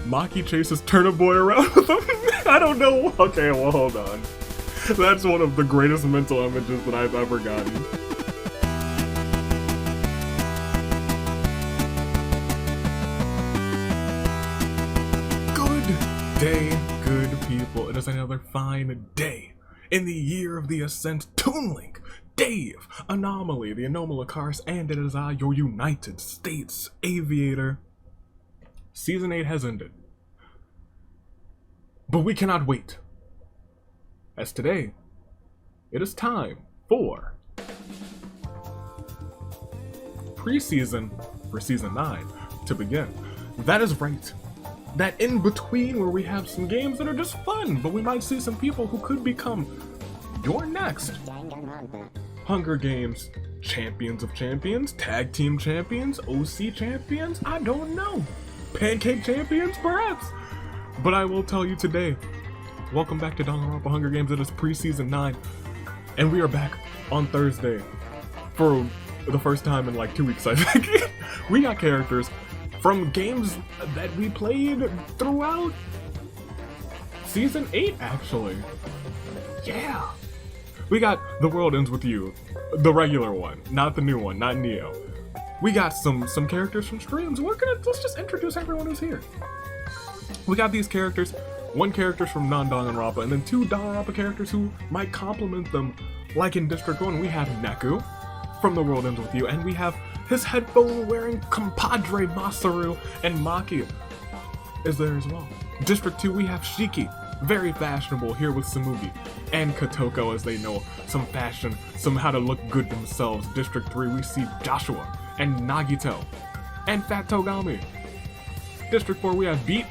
Maki chases Turnip Boy around with him. I don't know. Okay, well, hold on. That's one of the greatest mental images that I've ever gotten. Good day, good people. It is another fine day in the year of the Ascent. Toon Link, Dave, Anomaly, the Anomalacars, and it is I, your United States Aviator. Season 8 has ended. But we cannot wait. As today, it is time for Preseason for Season 9 to begin. That is right. That in between where we have some games that are just fun, but we might see some people who could become your next Hunger Games Champions of Champions, Tag Team Champions, OC Champions, I don't know. Pancake Champions, perhaps? But I will tell you today, welcome back to Danganronpa Hunger Games. It is Preseason 9, and we are back on Thursday for the first time in like 2 weeks, I think. We got characters from games that we played throughout Season 8, actually. Yeah. We got The World Ends With You, the regular one, not the new one, not Neo. We got some characters from streams. Let's just introduce everyone who's here. We got these characters, one character from non-Danganronpa, and then two Danganronpa characters who might complement them. Like in District 1, we have Neku from The World Ends With You, and we have his headphone-wearing compadre Masaru, and Maki is there as well. District 2, we have Shiki, very fashionable, here with Samugi, and Kotoko, as they know some fashion, some how to look good themselves. District 3, we see Joshua, and Nagito, and Fat Togami. District 4, we have Beat,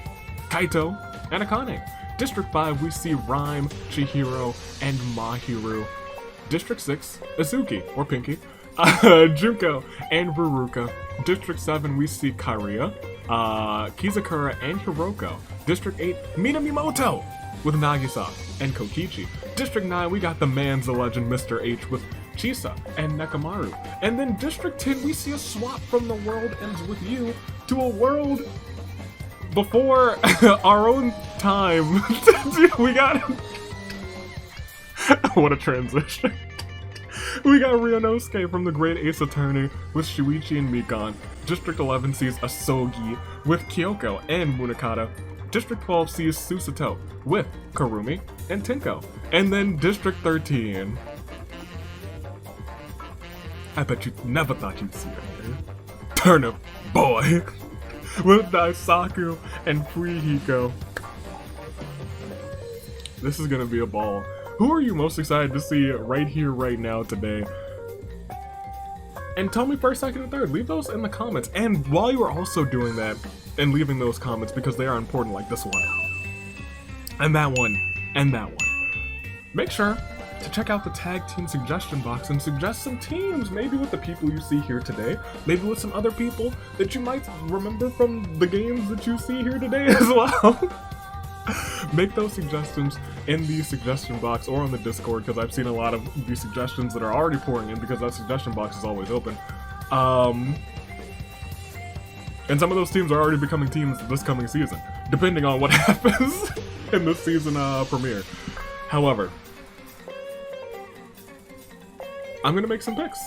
Kaito, and Akane. District 5, we see Rhyme, Chihiro, and Mahiru. District 6, Azuki, or Pinky, Juko, and Veruca. District 7, we see Kariya, Kizakura, and Hiroko. District 8, Minamimoto, with Nagisa and Kokichi. District 9, we got the man's the legend, Mr. H, with Chisa and Nekamaru. And then District 10, we see a swap from The World Ends With You to a world before our own time. We got... What a transition. We got Ryunosuke from the Great Ace Attorney with Shuichi and Mikan. District 11 sees Asogi with Kyoko and Munakata. District 12 sees Susato with Karumi and Tenko. And then District 13... I bet you never thought you'd see it here. Turnip Boy with Daisaku and Frihiko. This is gonna be a ball. Who are you most excited to see right here, right now, today? And tell me first, second, and third. Leave those in the comments. And while you are also doing that and leaving those comments, because they are important, like this one, and that one, and that one, make sure to check out the tag team suggestion box and suggest some teams, maybe with the people you see here today, maybe with some other people that you might remember from the games that you see here today as well. Make those suggestions in the suggestion box or on the Discord, because I've seen a lot of the suggestions that are already pouring in because that suggestion box is always open. And some of those teams are already becoming teams this coming season, depending on what happens in the season premiere. However, I'm gonna make some picks.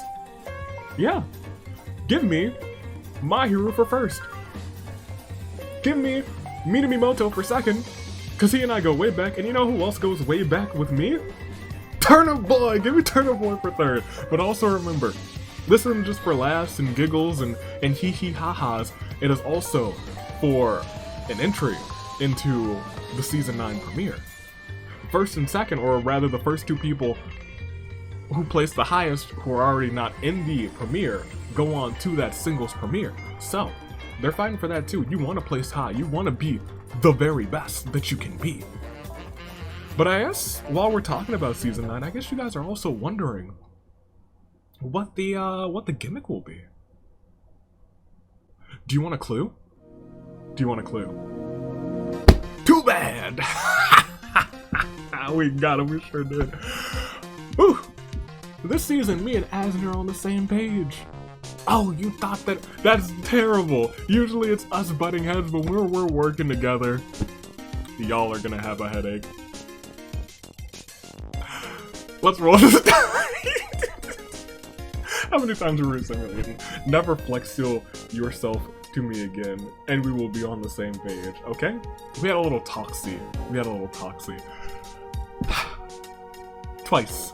Yeah. Give me Mahiru for first. Give me Minamimoto for second, because he and I go way back, and you know who else goes way back with me? Turnip Boy! Give me Turnip Boy for third. But also remember, this isn't just for laughs and giggles and hee-hee-ha-has. It is also for an entry into the Season 9 premiere. First and second, or rather the first two people who place the highest, who are already not in the premiere, go on to that singles premiere. So, they're fighting for that too. You want to place high. You want to be the very best that you can be. But I guess, while we're talking about Season 9, I guess you guys are also wondering what the gimmick will be. Do you want a clue? Do you want a clue? Too bad! We got him, we sure did. Whew. This season, me and Asner are on the same page. Oh, you thought that? That's terrible. Usually it's us butting heads, but when we're working together, y'all are gonna have a headache. Let's roll this die. How many times are we simulating? Never flex seal yourself to me again, and we will be on the same page, okay? We had a little toxie. Twice.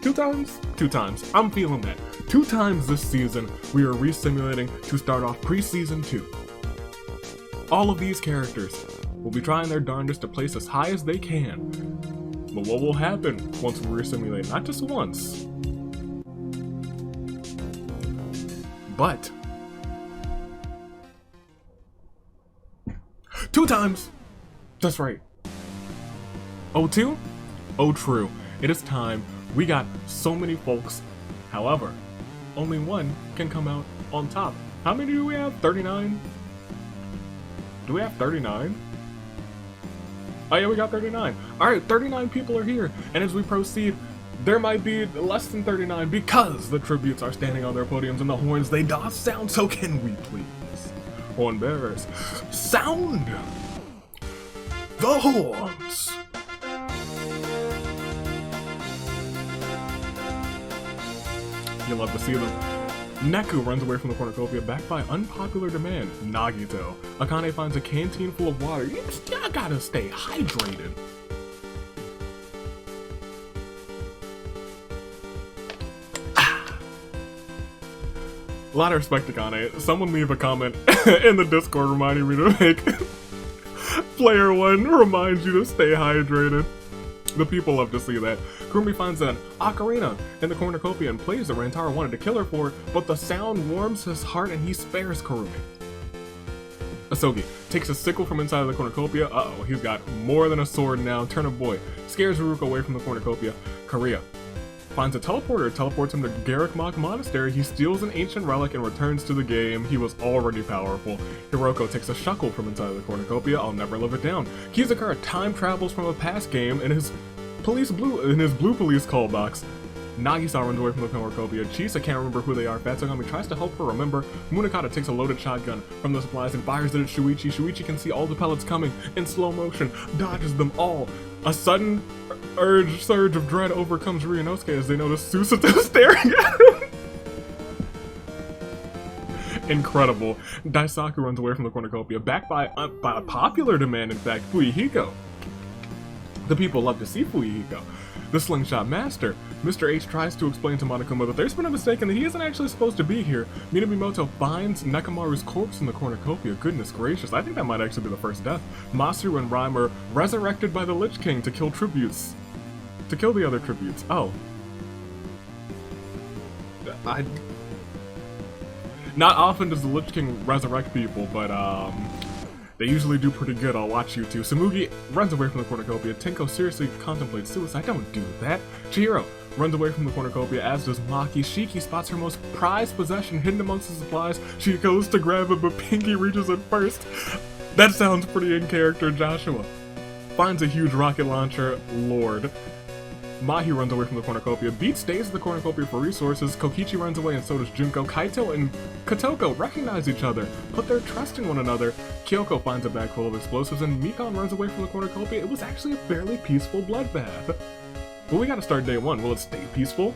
2 times? 2 times. I'm feeling that. 2 times this season, we are re-simulating to start off Preseason 2. All of these characters will be trying their darndest to place as high as they can. But what will happen once we re-simulate? Not just once, but 2 times! That's right. Oh, 2? Oh, true. It is time. We got so many folks. However, only one can come out on top. How many do we have? 39? Do we have 39? Oh yeah, we got 39. Alright, 39 people are here. And as we proceed, there might be less than 39 because the tributes are standing on their podiums and the horns, they doth sound. So can we please, horn bearers, sound the horns. You'll love to see them. Neku runs away from the cornucopia, backed by unpopular demand. Nagito. Akane finds a canteen full of water. You gotta stay hydrated. A lot of respect to Akane. Someone leave a comment in the Discord reminding me to make Player 1 reminds you to stay hydrated. The people love to see that. Kurumi finds an ocarina in the cornucopia and plays that Rantaro wanted to kill her for, but the sound warms his heart and he spares Kurumi. Asogi takes a sickle from inside of the cornucopia. Uh-oh, he's got more than a sword now. Turnip boy scares Ruruka away from the cornucopia. Korea finds a teleporter, teleports him to Garrick Monastery. He steals an ancient relic and returns to the game. He was already powerful. Hiroko takes a shuckle from inside of the cornucopia. I'll never live it down. Kizukara time travels from a past game in his blue police call box. Nagisa runs away from the cornucopia. Chisa can't remember who they are. Fatsugami tries to help her remember. Munakata takes a loaded shotgun from the supplies and fires it at Shuichi. Shuichi can see all the pellets coming in slow motion, dodges them all. A sudden surge of dread overcomes Ryunosuke as they notice Susato staring at him. Incredible. Daisaku runs away from the cornucopia, backed by a popular demand, in fact, Fuihiko. The people love to see Fuihiko. The slingshot master. Mr. H tries to explain to Monokuma that there's been a mistake and that he isn't actually supposed to be here. Minamimoto finds Nekamaru's corpse in the cornucopia. Goodness gracious, I think that might actually be the first death. Masaru and Rhyme are resurrected by the Lich King to kill tributes. To kill the other tributes. Oh. Not often does the Lich King resurrect people, but they usually do pretty good. I'll watch you two. Samugi runs away from the cornucopia. Tenko seriously contemplates suicide. Don't do that. Chihiro runs away from the cornucopia, as does Maki. Shiki spots her most prized possession hidden amongst the supplies. She goes to grab it, but Pinky reaches it first. That sounds pretty in character. Joshua finds a huge rocket launcher. Lord. Mahi runs away from the cornucopia. Beat stays in the cornucopia for resources. Kokichi runs away and so does Junko. Kaito and Kotoko recognize each other, put their trust in one another. Kyoko finds a bag full of explosives and Mikon runs away from the cornucopia. It was actually a fairly peaceful bloodbath. But we gotta start day 1. Will it stay peaceful?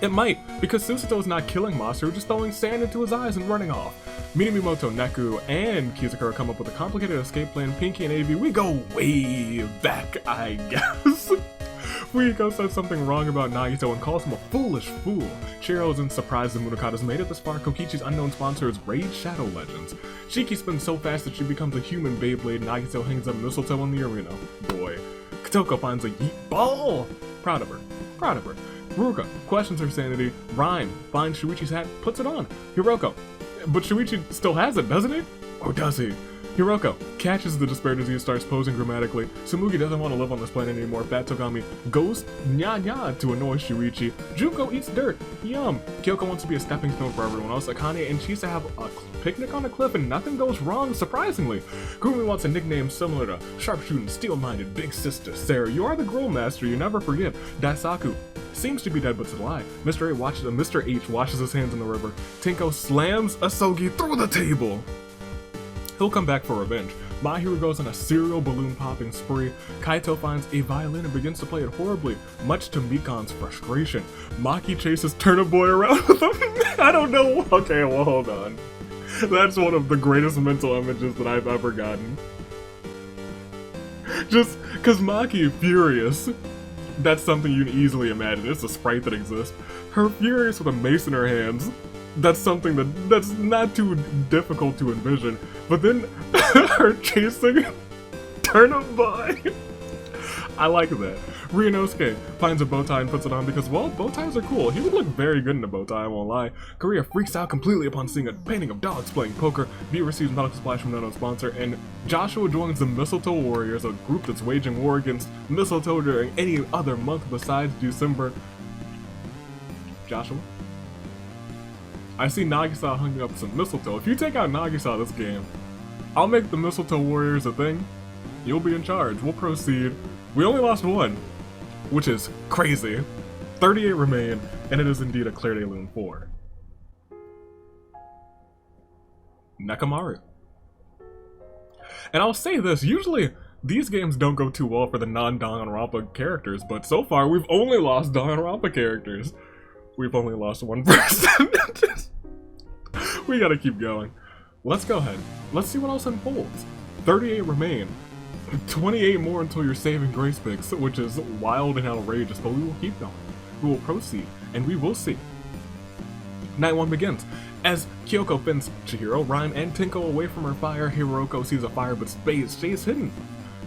It might, because Susato is not killing Masaru, just throwing sand into his eyes and running off. Minamimoto, Neku, and Kizukara come up with a complicated escape plan. Pinky and AV, we go way back, I guess. Fuihiko says something wrong about Nagito and calls him a foolish fool. Shiro isn't surprised that Munakata's made it this far. Kokichi's unknown sponsor is Raid Shadow Legends. Shiki spins so fast that she becomes a human Beyblade. Nagito hangs up mistletoe in the arena. Boy. Kotoko finds a yeet ball! Proud of her. Proud of her. Ruruka questions her sanity. Rhyme finds Shuichi's hat, puts it on. Hiroko. But Shuichi still has it, doesn't he? Or does he? Hiroko catches the despair disease, starts posing grammatically. Samugi doesn't want to live on this planet anymore. Fatsugami goes nya to annoy Shuichi. Junko eats dirt. Yum. Kyoko wants to be a stepping stone for everyone else. Akane and Chisa have a picnic on a cliff and nothing goes wrong, surprisingly. Kurumi wants a nickname similar to sharpshooting, steel-minded big sister. Sarah, you are the grill master, you never forget. Daisaku seems to be dead but still alive. Mr. H washes his hands in the river. Tinko slams Asogi through the table. He'll come back for revenge. Mahiru goes on a serial balloon popping spree. Kaito finds a violin and begins to play it horribly, much to Mikan's frustration. Maki chases Turnip Boy around with him. I don't know. Okay, well, hold on. That's one of the greatest mental images that I've ever gotten. Just because Maki is furious. That's something you can easily imagine. It's a sprite that exists. Her furious with a mace in her hands. That's something that's not too difficult to envision. But then her chasing Turnip Boy. I like that. Ryunosuke finds a bow tie and puts it on because, well, bow ties are cool. He would look very good in a bow tie, I won't lie. Korea freaks out completely upon seeing a painting of dogs playing poker. V receives medical splash from an unknown sponsor, and Joshua joins the Mistletoe Warriors, a group that's waging war against mistletoe during any other month besides December. Joshua? I see Nagisa hung up some mistletoe. If you take out Nagisa this game, I'll make the Mistletoe Warriors a thing. You'll be in charge. We'll proceed. We only lost one, which is crazy. 38 remain, and it is indeed a Claire de Lune 4. Nekamaru. And I'll say this, usually these games don't go too well for the non-Danganronpa characters, but so far we've only lost Danganronpa characters. We've only lost one person. We gotta keep going. Let's go ahead. Let's see what else unfolds. 38 remain. 28 more until your saving grace picks, which is wild and outrageous, but we will keep going. We will proceed, and we will see. Night 1 begins. As Kyoko fends Chihiro, Rhyme, and Tinko away from her fire, Hiroko sees a fire but stays hidden.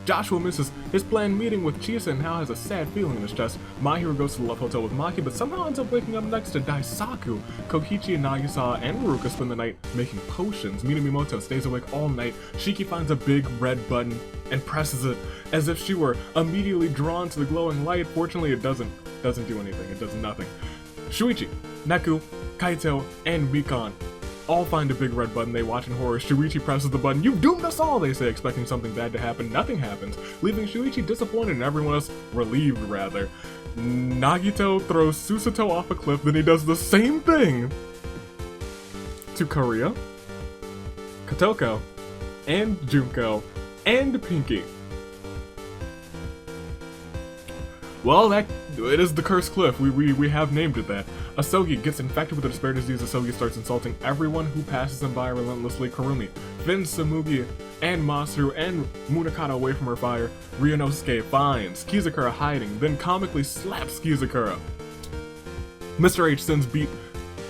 Joshua misses his planned meeting with Chisa and now has a sad feeling in his chest. Mahiru goes to the Love Hotel with Maki, but somehow ends up waking up next to Daisaku. Kokichi and Nagisa and Ruka spend the night making potions. Minamimoto stays awake all night. Shiki finds a big red button and presses it as if she were immediately drawn to the glowing light. Fortunately, it doesn't do anything. It does nothing. Shuichi, Neku, Kaito, and Mikan all find a big red button. They watch in horror. Shuichi presses the button. "You've doomed us all," they say, expecting something bad to happen. Nothing happens, leaving Shuichi disappointed and everyone else relieved, rather. Nagito throws Susato off a cliff, then he does the same thing to Korea, Kotoko, and Junko, and Pinky. Well, it is the cursed cliff. We have named it that. Asogi gets infected with a despair disease. Asogi starts insulting everyone who passes him by relentlessly. Kurumi fins Samugi and Masaru and Munakata away from her fire. Ryunosuke finds Kizakura hiding, then comically slaps Kizakura. Mr. H sends Beat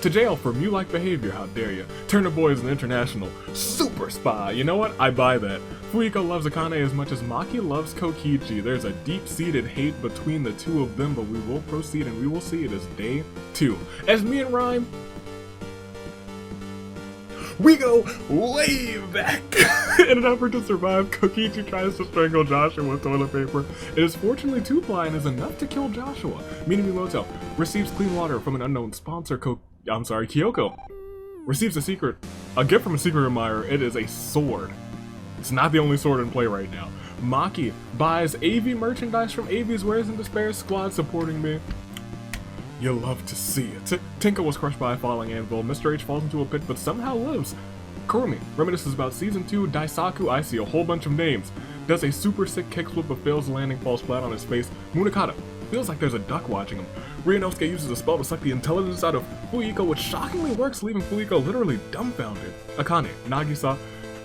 to jail for mule-like behavior. How dare you? Turnip Boy is an international super spy. You know what? I buy that. Fuyiko loves Akane as much as Maki loves Kokichi. There's a deep-seated hate between the two of them, but we will proceed and we will see it as day 2. As me and Rhyme, we go way back. In an effort to survive, Kokichi tries to strangle Joshua with toilet paper. It is fortunately too ply and is enough to kill Joshua. Minamimoto receives clean water from an unknown sponsor. Kyoko receives a gift from a secret admirer. It is a sword. It's not the only sword in play right now. Maki buys AV merchandise from AV's Wares and Despair squad supporting me. You'll love to see it. Tinka was crushed by a falling anvil. Mr. H falls into a pit but somehow lives. Kurumi reminisces about Season 2. Daisaku, I see a whole bunch of names. Does a super sick kickflip but fails landing, falls flat on his face. Munakata feels like there's a duck watching him. Ryunosuke uses a spell to suck the intelligence out of Fuyiko, which shockingly works, leaving Fuyiko literally dumbfounded. Akane, Nagisa,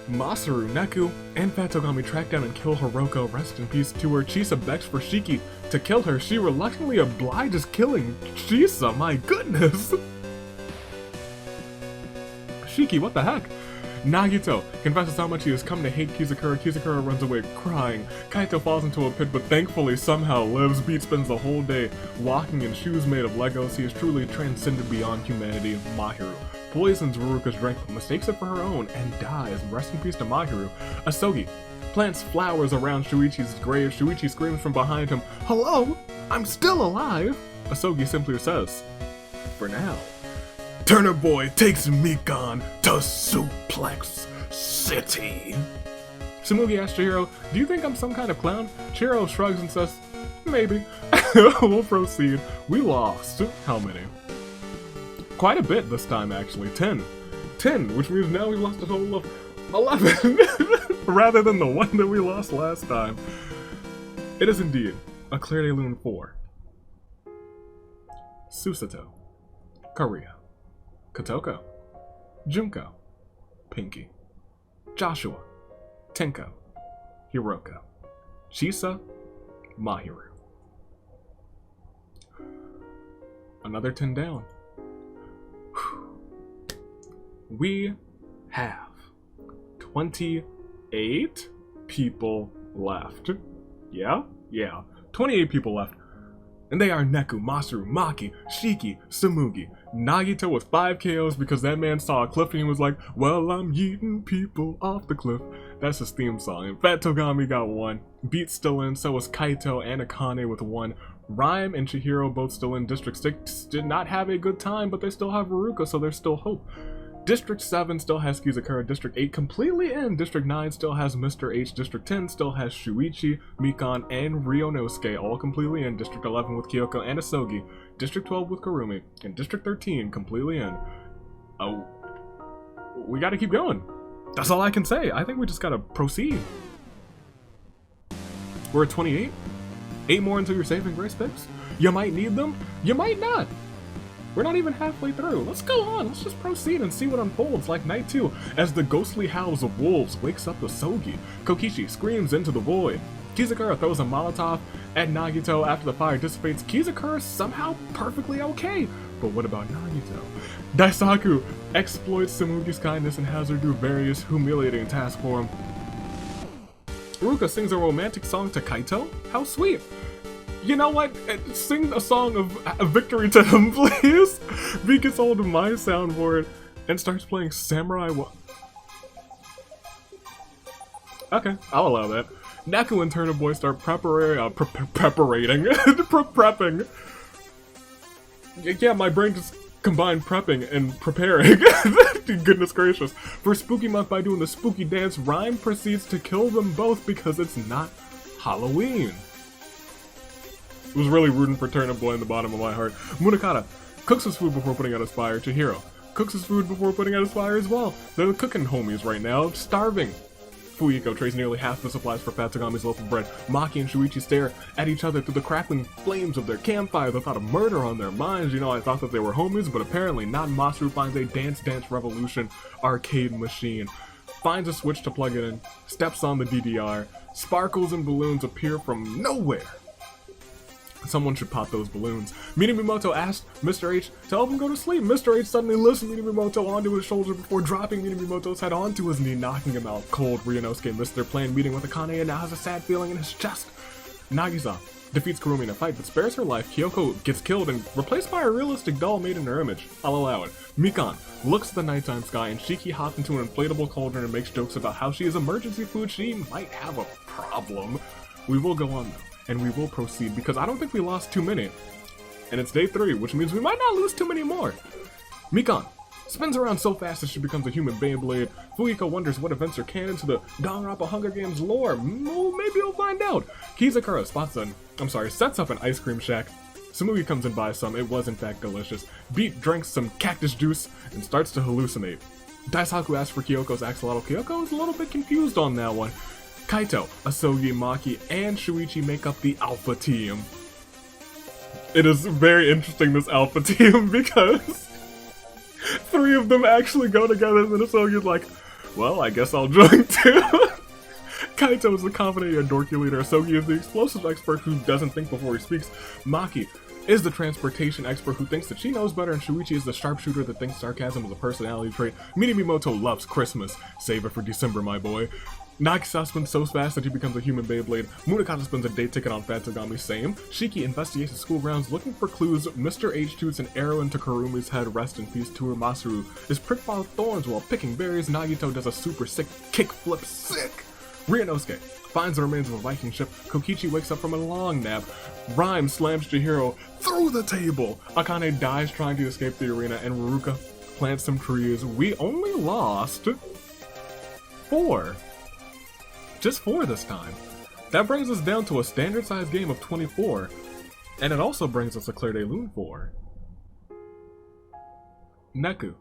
Masaru, Neku, and Fatogami track down and kill Hiroko. Rest in peace to her. Chisa begs for Shiki to kill her. She reluctantly obliges killing Chisa. My goodness! Shiki, what the heck? Nagito confesses how much he has come to hate Kizakura. Kizakura runs away crying. Kaito falls into a pit but thankfully somehow lives. Beat spends the whole day walking in shoes made of Legos. He is truly transcended beyond humanity. Mahiru poisons Ruruka's drink, mistakes it for her own, and dies. Rest in peace to Mahiru. Asogi plants flowers around Shuichi's grave. Shuichi screams from behind him, "Hello? I'm still alive!" Asogi simply says, "For now." Turnip Boy takes Mikan to Suplex City. Samugi asks Chihiro, "Do you think I'm some kind of clown?" Chihiro shrugs and says, "Maybe." We'll proceed. We lost. How many? Quite a bit this time, actually. 10. 10, which means now we lost a total of 11. Rather than the one that we lost last time. It is indeed a Clear Day Lune 4. Susato. Karia. Kotoko. Junko. Pinky. Joshua. Tenko. Hiroko. Chisa. Mahiru. Another 10 down. We have 28 people left. Yeah? Yeah. 28 people left. And they are Neku, Masaru, Maki, Shiki, Samugi, Nagito with 5 KOs because that man saw a cliff and he was like, well, I'm yeeting people off the cliff. That's his theme song. And Fat Togami got 1. Beat's still in, so was Kaito and Akane with 1. Rhyme and Chihiro both still in. District 6 did not have a good time, but they still have Ruruka, so there's still hope. District 7 still has Kizukura, District 8 completely in, District 9 still has Mr. H, District 10 still has Shuichi, Mikan, and Ryonosuke, all completely in, District 11 with Kyoko and Asogi, District 12 with Kurumi, and District 13 completely in. Oh, we gotta keep going. That's all I can say. I think we just gotta proceed. We're at 28. 8 more until your saving grace picks. You might need them, you might not. We're not even halfway through. Let's go on. Let's just proceed and see what unfolds like Night 2 as the ghostly howls of wolves wakes up Asogi. Kokichi screams into the void. Kizukura throws a Molotov at Nagito after the fire dissipates. Kizukura is somehow perfectly okay. But what about Nagito? Daisaku exploits Samugi's kindness and has her do various humiliating tasks for him. Ruka sings a romantic song to Kaito? How sweet. You know what? Sing a song of victory to him, please. V gets hold of my soundboard and starts playing Samurai. Okay, I'll allow that. Naku and Turnip Boy start prepping. Yeah, my brain just combined prepping and preparing. Goodness gracious. For Spooky Month, by doing the spooky dance, Rhyme proceeds to kill them both because it's not Halloween. It was really rooting for Turnip Boy in the bottom of my heart. Munakata cooks his food before putting out his fire. Chihiro cooks his food before putting out his fire as well. They're the cooking homies right now, starving. Fuyiko trades nearly half the supplies for Fat Togami's loaf of bread. Maki and Shuichi stare at each other through the crackling flames of their campfire. The thought of murder on their minds. You know, I thought that they were homies, but apparently not. Masaru finds a Dance Dance Revolution arcade machine. Finds a switch to plug it in. Steps on the DDR. Sparkles and balloons appear from nowhere. Someone should pop those balloons. Minamimoto asked Mr. H to help him go to sleep. Mr. H suddenly lifts Minamimoto onto his shoulder before dropping Minamimoto's head onto his knee, knocking him out cold. Ryonosuke missed their planned meeting with Akane and now has a sad feeling in his chest. Nagisa defeats Kurumi in a fight but spares her life. Kyoko gets killed and replaced by a realistic doll made in her image. I'll allow it. Mikan looks at the nighttime sky and Shiki hops into an inflatable cauldron and makes jokes about how she is emergency food. She might have a problem. We will go on though. And we will proceed, because I don't think we lost too many. And it's day 3, which means we might not lose too many more. Mikan spins around so fast that she becomes a human Beyblade. Fuyiko wonders what events are canon to the Danganronpa Hunger Games lore. Well, maybe you'll find out. Kizukura sets up an ice cream shack. Samugi comes and buys some. It was in fact delicious. Beat drinks some cactus juice and starts to hallucinate. Daisaku asks for Kyoko's axolotl. Kyoko is a little bit confused on that one. Kaito, Asogi, Maki, and Shuichi make up the Alpha Team. It is very interesting, this Alpha Team, because 3 of them actually go together, and then Asogi's like, well, I guess I'll join too. Kaito is the confident and dorky leader. Asogi is the explosives expert who doesn't think before he speaks. Maki is the transportation expert who thinks that she knows better, and Shuichi is the sharpshooter that thinks sarcasm is a personality trait. Minamimoto loves Christmas. Save it for December, my boy. Nagisa spins so fast that he becomes a human Beyblade. Munakata spins a day ticket on Fat Togami, same. Shiki investigates the school grounds looking for clues. Mr. H shoots an arrow into Kurumi's head. Rest in peace to her. Masaru is pricked by thorns while picking berries. Nagito does a super sick kickflip. Sick! Ryonosuke finds the remains of a Viking ship. Kokichi wakes up from a long nap. Rhyme slams Chihiro through the table. Akane dies trying to escape the arena, and Ruruka plants some trees. We only lost 4. Just 4 this time. That brings us down to a standard size game of 24. And it also brings us a Claire de Lune for Neku,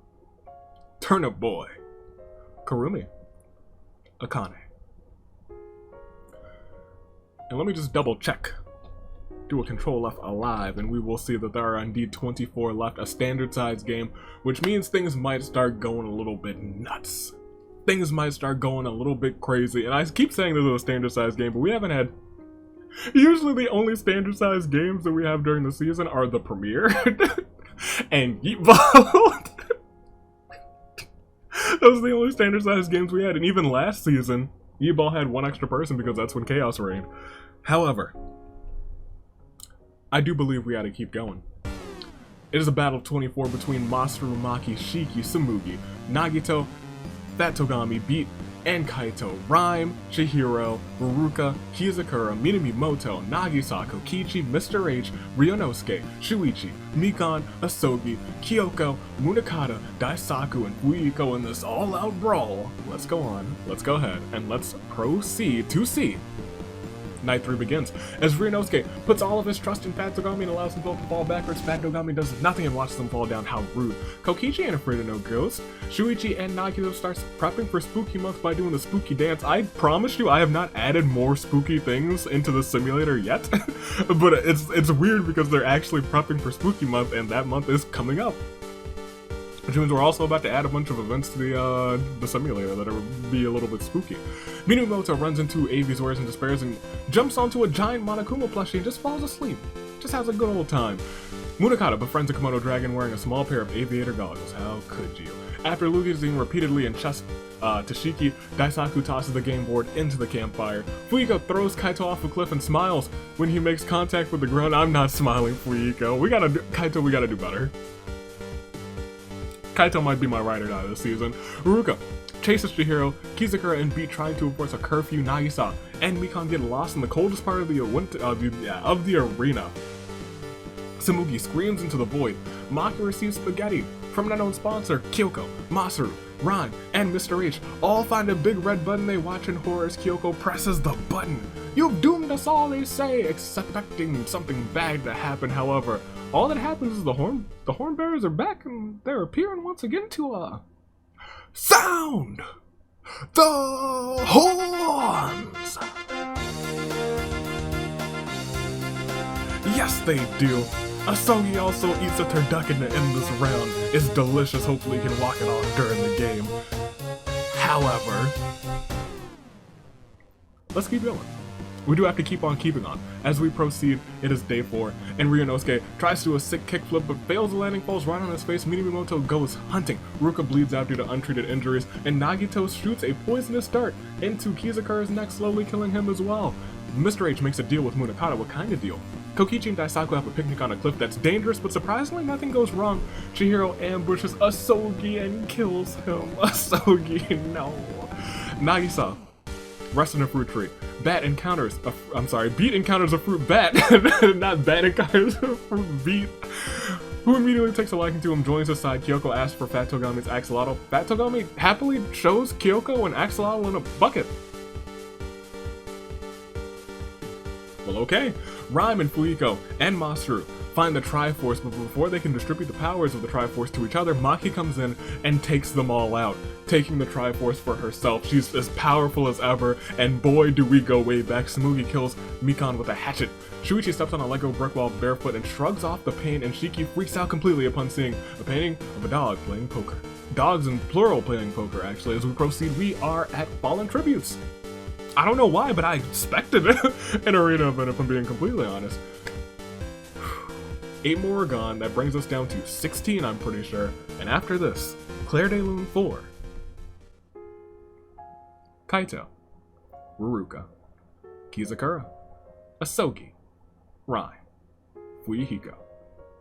Turnip Boy, Karumi, Akane. And let me just double check. Do a Control F alive, and we will see that there are indeed 24 left, a standard size game, which means things might start going a little bit nuts. Things might start going a little bit crazy, and I keep saying this is a standard size game, but we haven't had... Usually the only standard size games that we have during the season are the premiere and Yeetball. Those are the only standard size games we had, and even last season, Yeetball had one extra person because that's when Chaos reigned. However, I do believe we gotta keep going. It is a battle of 24 between Masaru, Maki, Shiki, Tsumugi, Nagito, Fat Togami, Beat, and Kaito, Rhyme, Chihiro, Ruruka, Kizakura, Minamimoto, Nagisa, Kokichi, Mr. H, Ryunosuke, Shuichi, Mikan, Asogi, Kyoko, Munakata, Daisaku, and Fuiko in this all-out brawl. Let's go on, let's go ahead, and let's proceed to see. Night 3 begins, as Ryunosuke puts all of his trust in Fat Togami and allows them both to fall backwards. Fat Togami does nothing and watches them fall down. How rude. Kokichi ain't afraid of no ghost. Shuichi and Nagito starts prepping for Spooky Month by doing the spooky dance. I promise you I have not added more spooky things into the simulator yet, but it's weird because they're actually prepping for Spooky Month and that month is coming up. Which means we're also about to add a bunch of events to the simulator that will be a little bit spooky. Minamimoto runs into Avi's wares and despairs and jumps onto a giant Monokuma plushie and just falls asleep. Just has a good old time. Munakata befriends a Komodo dragon wearing a small pair of aviator goggles. How could you? After losing repeatedly in chess to Shiki, Daisaku tosses the game board into the campfire. Fuiko throws Kaito off a cliff and smiles when he makes contact with the ground. I'm not smiling, Fuiko. Kaito, we gotta do better. Kaito might be my ride or die this season. Ruruka chases Chihiro, Kizakura and Beat trying to enforce a curfew. Nagisa and Mikan get lost in the coldest part of the arena. Tsumugi screams into the void. Maki receives spaghetti from an unknown sponsor. Kyoko, Masaru, Rhyme, and Mr. H all find a big red button they watch in horror as Kyoko presses the button. You've doomed us all, they say, expecting something bad to happen. However, all that happens is the horn bearers are back and they're appearing once again to sound the horns. Yes, they do. Asogi also eats a turducken to end this round. It's delicious. Hopefully he can walk it off during the game. However, let's keep going. We do have to keep on keeping on. As we proceed, it is day 4, and Ryunosuke tries to do a sick kickflip but fails. The landing falls right on his face. Minamimoto goes hunting. Ruka bleeds out due to untreated injuries, and Nagito shoots a poisonous dart into Kizakura's neck, slowly killing him as well. Mr. H makes a deal with Munakata. What kind of deal? Kokichi and Daisaku have a picnic on a cliff that's dangerous, but surprisingly nothing goes wrong. Chihiro ambushes Asogi and kills him. Asogi, no. Nagisa rests in a fruit tree. Beat encounters a fruit bat, not Bat encounters a fruit beat, who immediately takes a liking to him, joins his side. Kyoko asks for Fat Togami's axolotl. Fat Togami happily shows Kyoko an axolotl in a bucket. Well, okay. Rhyme and Fuiko and Masaru find the Triforce, but before they can distribute the powers of the Triforce to each other, Maki comes in and takes them all out, taking the Triforce for herself. She's as powerful as ever, and boy do we go way back. Tsumugi kills Mikan with a hatchet. Shuichi steps on a Lego brick wall barefoot and shrugs off the pain, and Shiki freaks out completely upon seeing a painting of a dog playing poker. Dogs in plural playing poker, actually. As we proceed, we are at Fallen Tributes. I don't know why, but I expected an arena event, if I'm being completely honest. 8 more are gone. That brings us down to 16, I'm pretty sure. And after this, Claire de Lune 4. Kaito, Ruruka, Kizakura, Asogi, Rhyme, Fuyuhiko,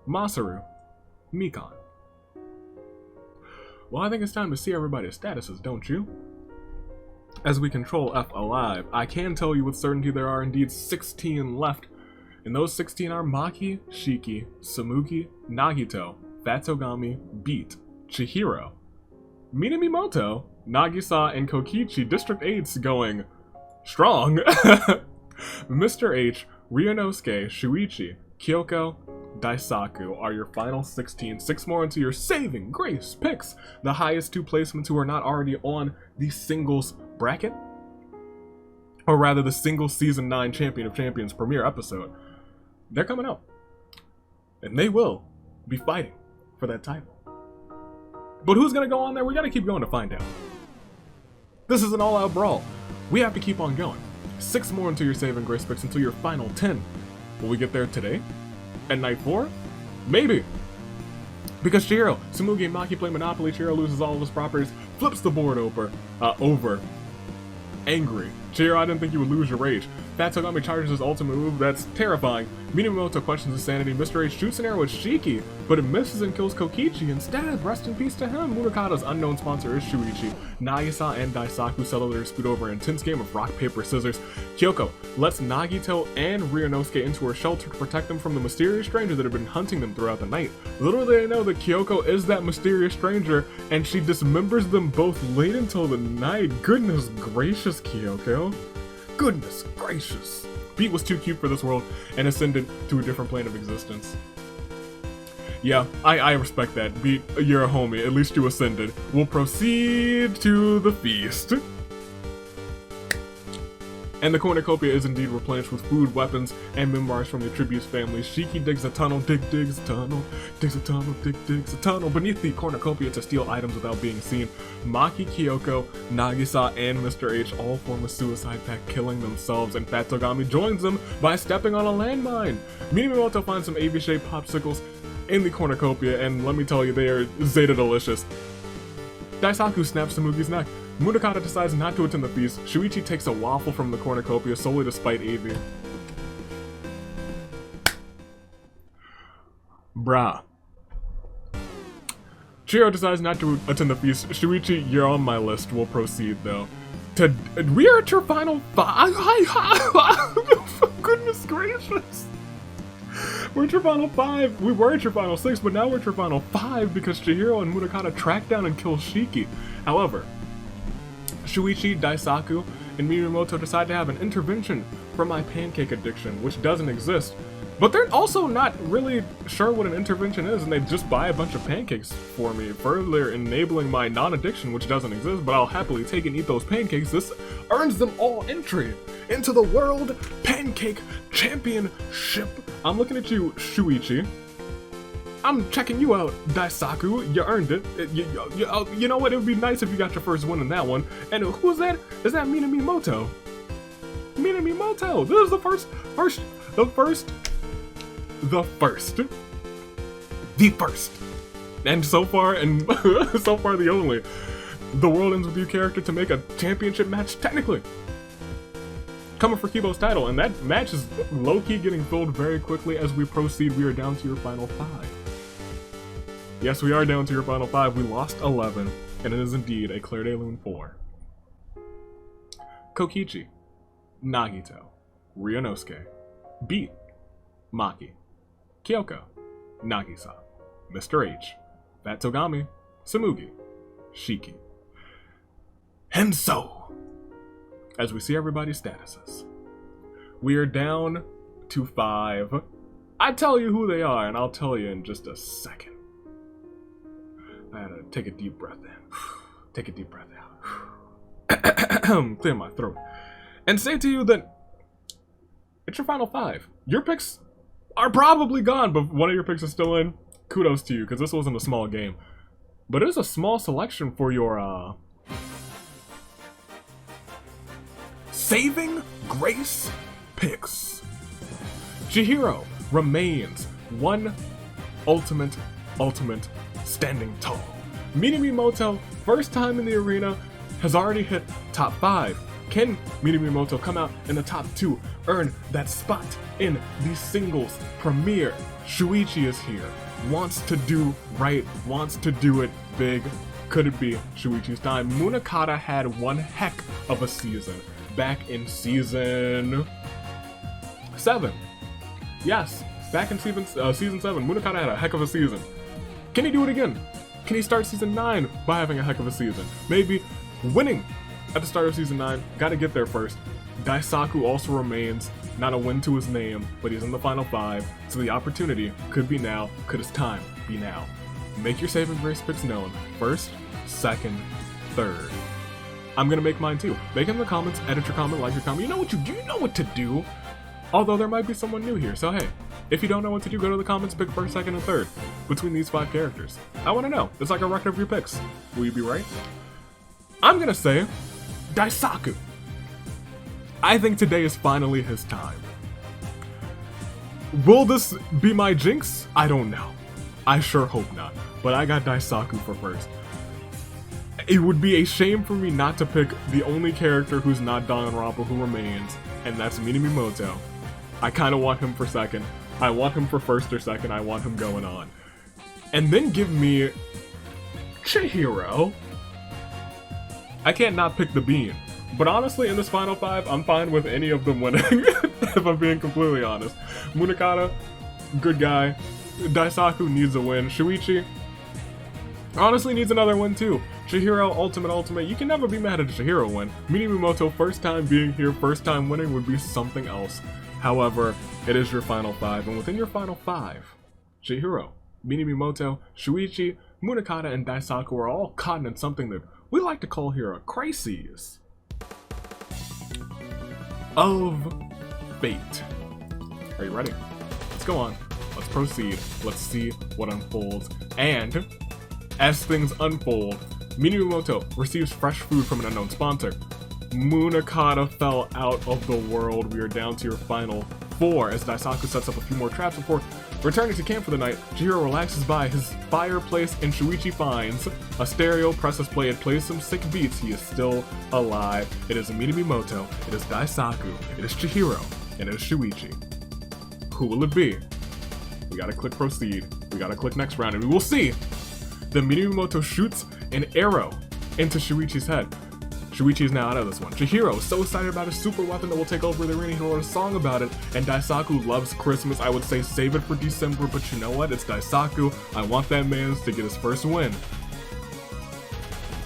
Masaru, Mikan. Well, I think it's time to see everybody's statuses, don't you? As we control F alive, I can tell you with certainty there are indeed 16 left. And those 16 are Maki, Shiki, Tsumugi, Nagito, Fat Togami, Beat, Chihiro, Minamimoto, Nagisa, and Kokichi. District 8's going strong. Mr. H, Ryunosuke, Shuichi, Kyoko, Daisaku are your final 16. 6 more into your saving grace picks. The highest 2 placements who are not already on the singles bracket, or rather the single season 9 Champion of Champions premiere episode. They're coming up, and they will be fighting for that title. But who's gonna go on there? We gotta keep going to find out. This is an all-out brawl. We have to keep on going. 6 more into your saving grace picks until your final 10. Will we get there today? At night 4? Maybe. Because Chihiro, Tsumugi, and Maki play Monopoly. Chihiro loses all of his properties, flips the board over. Angry. Chihiro, I didn't think you would lose your rage. Fat Togami charges his ultimate move. That's terrifying. Minamoto questions his sanity. Mr. H shoots an arrow at Shiki, but it misses and kills Kokichi instead. Rest in peace to him. Munakata's unknown sponsor is Shuichi. Nagisa and Daisaku settle their dispute over an intense game of rock, paper, scissors. Kyoko lets Nagito and Ryunosuke into her shelter to protect them from the mysterious stranger that had been hunting them throughout the night. Little do they know that Kyoko is that mysterious stranger, and she dismembers them both late until the night. Goodness gracious, Kyoko. Goodness gracious. Beat was too cute for this world and ascended to a different plane of existence. Yeah, I respect that. Beat, you're a homie. At least you ascended. We'll proceed to the feast. And the cornucopia is indeed replenished with food, weapons, and memoirs from the Tributes family. Shiki digs a tunnel, digs a tunnel, digs a tunnel, digs a tunnel beneath the cornucopia to steal items without being seen. Maki, Kyoko, Nagisa, and Mr. H all form a suicide pact, killing themselves, and Fat Togami joins them by stepping on a landmine. Minamoto finds some AV-shaped popsicles in the cornucopia, and let me tell you, they are Zeta delicious. Daisaku snaps Tsumugi's neck. Munakata decides not to attend the feast. Shuichi takes a waffle from the cornucopia solely to spite Avi. Bruh. Chihiro decides not to attend the feast. Shuichi, you're on my list. We'll proceed though. We are at your final 5. Goodness gracious. We're at your final 5. We were at your final 6, but now we're at your final 5 because Chihiro and Munakata track down and kill Shiki. However, Shuichi, Daisaku, and Minamoto decide to have an intervention for my pancake addiction, which doesn't exist. But they're also not really sure what an intervention is, and they just buy a bunch of pancakes for me, further enabling my non-addiction, which doesn't exist, but I'll happily take and eat those pancakes. This earns them all entry into the World Pancake Championship. I'm looking at you, Shuichi. I'm checking you out, Daisaku. You earned it. You know what? It would be nice if you got your first win in that one. And who's that? Is that Minamoto? Minamoto. This is the first. And so far, the only. The World Ends With You character to make a championship match, technically. Coming for Kibo's title, and that match is low-key getting filled very quickly as we proceed. We are down to your final 5. Yes, we are down to your final 5. We lost 11, and it is indeed a Claire de Lune 4. Kokichi, Nagito, Ryunosuke, Beat, Maki, Kyoko, Nagisa, Mr. H, Fat Togami, Tsumugi, Shiki. And so, as we see everybody's statuses, we are down to 5. I tell you who they are, and I'll tell you in just a second. I had to take a deep breath in. Take a deep breath out. Clear my throat. And say to you that it's your final 5. Your picks are probably gone, but one of your picks is still in. Kudos to you, because this wasn't a small game. But it is a small selection for your, saving grace picks. Chihiro remains one ultimate standing tall. Minamoto, first time in the arena, has already hit top 5. Can Minamoto come out in the top 2, earn that spot in the singles premiere? Shuichi is here, wants to do right, wants to do it big. Could it be Shuichi's time? Munakata had one heck of a season back in season 7. Yes, back in season 7, Munakata had a heck of a season. Can he do it again? Can he start season 9 by having a heck of a season? Maybe winning at the start of season 9. Gotta get there first. Daisaku also remains not a win to his name, but he's in the final 5, so the opportunity could be now, could his time be now. Make your saving grace picks known, first, second, third. I'm gonna make mine too. Make it in the comments, edit your comment, like your comment. You know what you know what to do. Although there might be someone new here, so hey, if you don't know what to do, go to the comments, pick first, second, and third between these 5 characters. I want to know. It's like a record of your picks. Will you be right? I'm gonna say Daisaku. I think today is finally his time. Will this be my jinx? I don't know. I sure hope not. But I got Daisaku for first. It would be a shame for me not to pick the only character who's not Danganronpa who remains, and that's Minamimoto. I kind of want him for second. I want him for first or second. I want him going on. And then give me Chihiro. I can't not pick the bean. But honestly, in this final 5, I'm fine with any of them winning, if I'm being completely honest. Munakata, good guy. Daisaku needs a win. Shuichi, honestly needs another win too. Chihiro, ultimate. You can never be mad at a Chihiro win. Minamimoto, first time being here, first time winning would be something else. However, it is your final 5, and within your final 5, Chihiro, Minamimoto, Shuichi, Munakata, and Daisaku are all caught in something that we like to call here a crisis of fate. Are you ready? Let's go on. Let's proceed. Let's see what unfolds. And as things unfold, Minamimoto receives fresh food from an unknown sponsor. Munakata fell out of the world. We are down to your final 4 as Daisaku sets up a few more traps before returning to camp for the night. Chihiro relaxes by his fireplace and Shuichi finds a stereo, presses play, and plays some sick beats. He is still alive. It is Minamimoto, it is Daisaku, it is Chihiro, and it is Shuichi. Who will it be? We gotta click proceed. We gotta click next round, and we will see that Minamimoto shoots an arrow into Shuichi's head. Shuichi is now out of this one. Chihiro is so excited about his super weapon that will take over the arena. He wrote a song about it. And Daisaku loves Christmas. I would say save it for December, but you know what? It's Daisaku. I want that man to get his first win.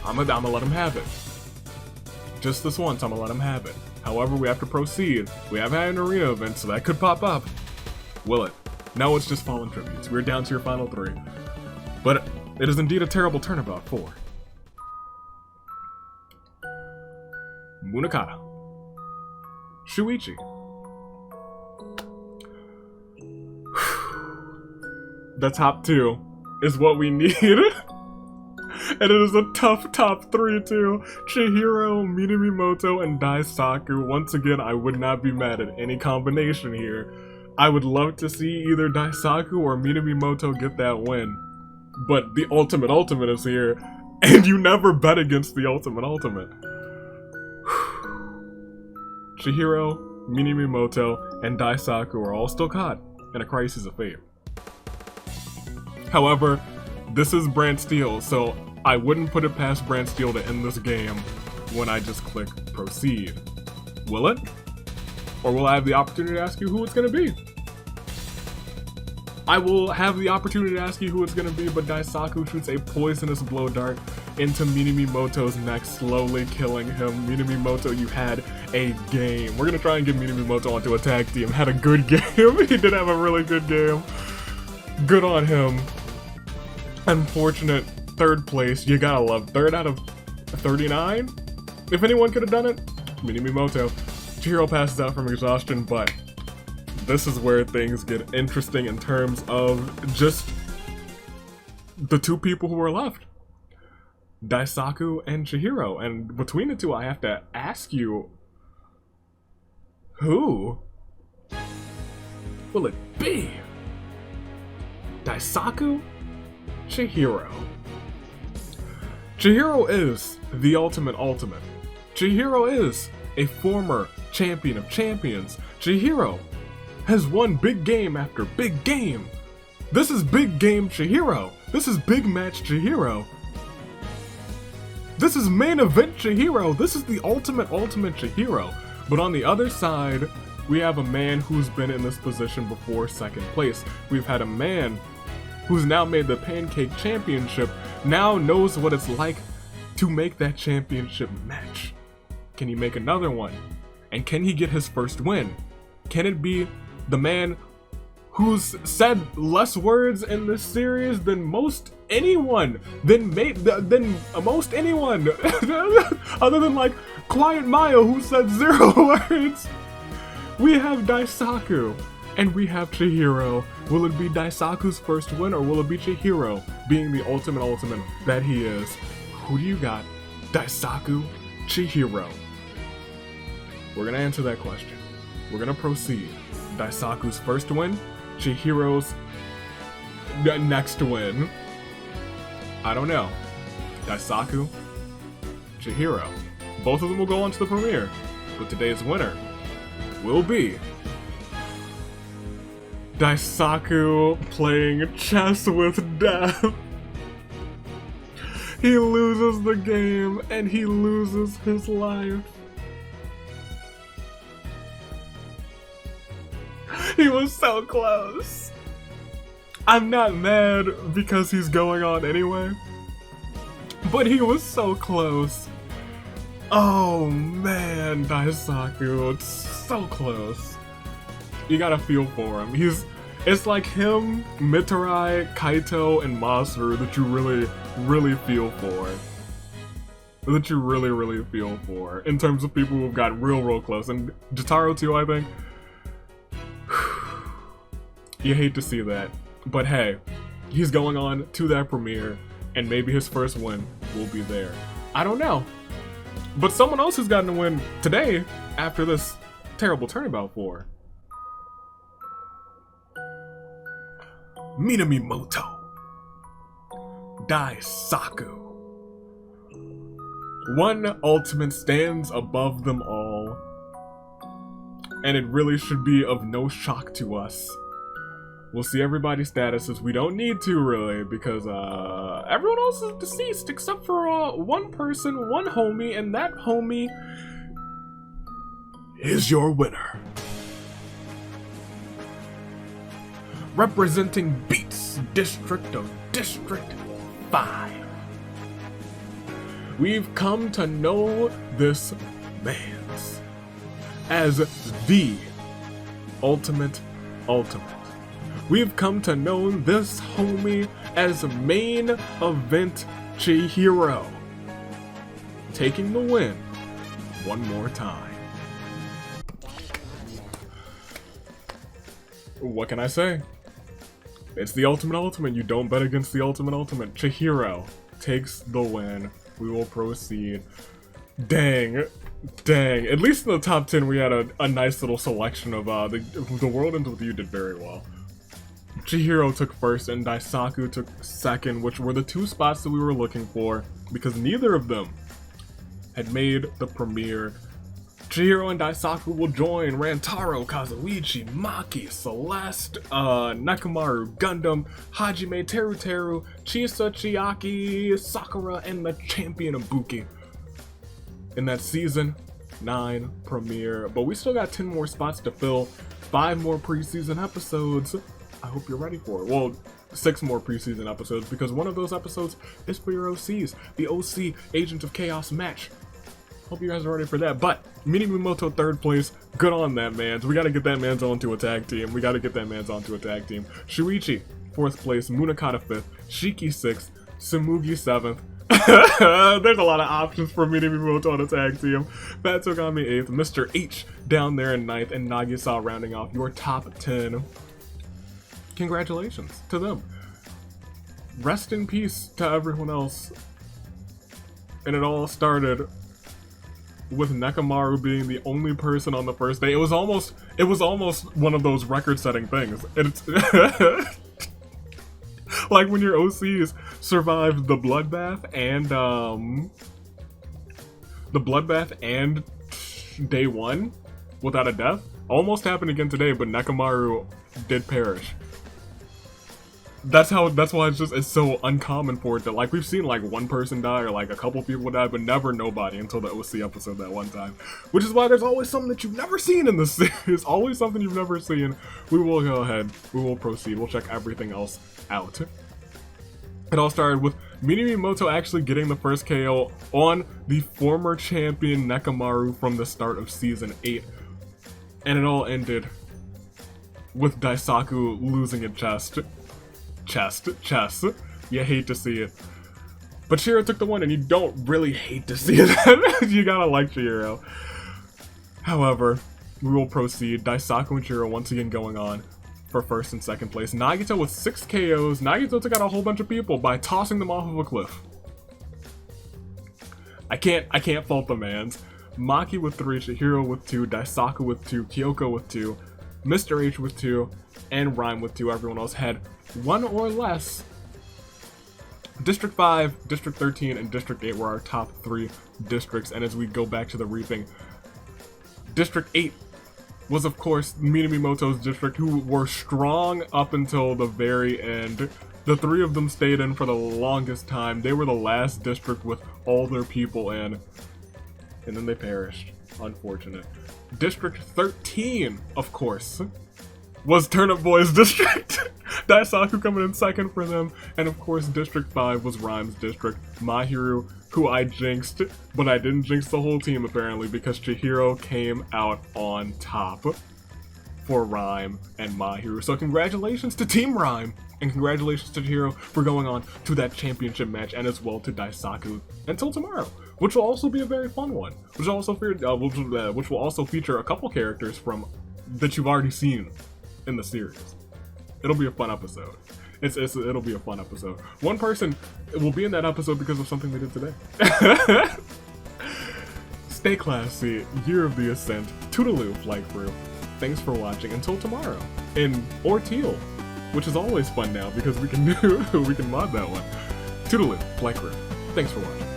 I'm gonna let him have it. Just this once, I'm gonna let him have it. However, we have to proceed. We have had an arena event, so that could pop up. Will it? No, it's just fallen tributes. We're down to your final 3. But it is indeed a terrible turnabout 4. Munakata, Shuichi. The top 2 is what we need. And it is a tough top 3 too. Chihiro, Minamimoto, and Daisaku. Once again, I would not be mad at any combination here. I would love to see either Daisaku or Minamimoto get that win. But the ultimate is here. And you never bet against the ultimate. Chihiro, Minamimoto, and Daisaku are all still caught in a crisis of fate. However, this is Brand Steel, so I wouldn't put it past Brand Steel to end this game when I just click proceed. Will it? Or will I have the opportunity to ask you who it's going to be? I will have the opportunity to ask you who it's going to be, but Daisaku shoots a poisonous blow dart into Minamimoto's neck, slowly killing him. Minamimoto, you had a game. We're going to try and get Minamimoto onto a tag team. Had a good game. He did have a really good game. Good on him. Unfortunate 3rd place. You gotta love 3rd out of 39? If anyone could have done it, Minamimoto. Chihiro passes out from exhaustion, but this is where things get interesting in terms of just the 2 people who are left. Daisaku and Chihiro. And between the 2, I have to ask you, who will it be? Daisaku? Chihiro. Chihiro is the ultimate. Chihiro is a former champion of champions. Chihiro has won big game after big game. This is big game Chihiro. This is big match Chihiro. This is main event Chihiro. This is the ultimate Chihiro. But on the other side, we have a man who's been in this position before, 2nd place. We've had a man who's now made the Pancake Championship, now knows what it's like to make that championship match. Can he make another one? And can he get his first win? Can it be the man who's said less words in this series than most anyone, than most anyone, other than like Quiet Maya, who said 0 words? We have Daisaku, and we have Chihiro. Will it be Daisaku's first win, or will it be Chihiro being the ultimate that he is? Who do you got? Daisaku, Chihiro? We're gonna answer that question. We're gonna proceed. Daisaku's first win, Chihiro's next win. I don't know. Daisaku, Chihiro. Both of them will go on to the premiere, but today's winner will be Daisaku playing chess with death. He loses the game and he loses his life. He was so close. I'm not mad because he's going on anyway, but he was so close. Oh man, Daisaku, it's so close. You gotta feel for him. It's like him, Mitarai, Kaito, and Masaru that you really feel for. That you really feel for in terms of people who've got real close. And Jotaro too, I think. You hate to see that, but hey, he's going on to that premiere, and maybe his first win will be there. I don't know, but someone else has gotten a win today after this terrible turnabout for Minamimoto, Daisaku. One ultimate stands above them all, and it really should be of no shock to us. We'll see everybody's statuses. We don't need to, really, because everyone else is deceased except for one person, one homie, and that homie is your winner. Representing Beats District of District 5. We've come to know this man as the ultimate. We've come to know this homie as main event Chihiro, taking the win one more time. What can I say? It's the ultimate. You don't bet against the ultimate. Chihiro takes the win. We will proceed. Dang. At least in the top 10 we had a nice little selection of the World Ends With You did very well. Chihiro took first and Daisaku took second, which were the two spots that we were looking for because neither of them had made the premiere. Chihiro and Daisaku will join Rantaro, Kazuichi, Maki, Celeste, Nekomaru, Gundam, Hajime, Teruteru, Chisa, Chiaki, Sakura, and the champion Ibuki in that Season 9 premiere. But we still got 10 more spots to fill, 5 more preseason episodes. I hope you're ready for it. Well, 6 more preseason episodes, because one of those episodes is for your OCs, the OC Agent of Chaos match. Hope you guys are ready for that. But Minamimoto 3rd place, good on that man's. We gotta get that man's onto a tag team. Shuichi 4th place, Munakata 5th, Shiki 6th, Samugi 7th. There's a lot of options for Minamimoto on a tag team. Batsugami 8th, Mr. H down there in 9th, and Nagisa rounding off your top 10. Congratulations to them. Rest in peace to everyone else. And it all started with Nekomaru being the only person on the first day. It was almost one of those record-setting things. It's like when your OCs survived the bloodbath and day 1 without a death. Almost happened again today, but Nekomaru did perish. That's why it's so uncommon for it that, like, we've seen like one person die or like a couple people die, but never nobody until the OC episode that one time. Which is why there's always something that you've never seen in this series. Always something you've never seen. We will go ahead. We will proceed. We'll check everything else out. It all started with Minamimoto actually getting the first KO on the former champion Nekomaru from the start of Season 8. And it all ended with Daisaku losing a chest. Chest. You hate to see it. But Chihiro took the win, and you don't really hate to see it. You gotta like Chihiro. However, we will proceed. Daisaku and Chihiro once again going on for first and second place. Nagito with 6 KOs. Nagito took out a whole bunch of people by tossing them off of a cliff. I can't fault the man's. Maki with 3, Chihiro with 2, Daisaku with 2, Kyoko with 2, Mr. H with 2, and Rhyme with 2. Everyone else had 1 or less. District 5, District 13, and District 8 were our top 3 districts. And as we go back to the reaping, District 8 was, of course, Minamimoto's district, who were strong up until the very end. The 3 of them stayed in for the longest time. They were the last district with all their people in. And then they perished. Unfortunate. District 13, of course, was Turnip Boy's district. Daisaku coming in second for them. And of course, District 5 was Rhyme's district. Mahiru, who I jinxed, but I didn't jinx the whole team apparently, because Chihiro came out on top for Rhyme and Mahiru. So congratulations to Team Rhyme, and congratulations to Chihiro for going on to that championship match, and as well to Daisaku until tomorrow, which will also be a very fun one, which will also feature a couple characters from that you've already seen in the series. It'll be a fun episode. It'll be a fun episode. One person will be in that episode because of something they did today. Stay classy. Year of the Ascent. Toodaloo, Flight Crew. Thanks for watching. Until tomorrow. In Orteal, which is always fun now because we can mod that one. Toodaloo, Flight Crew. Thanks for watching.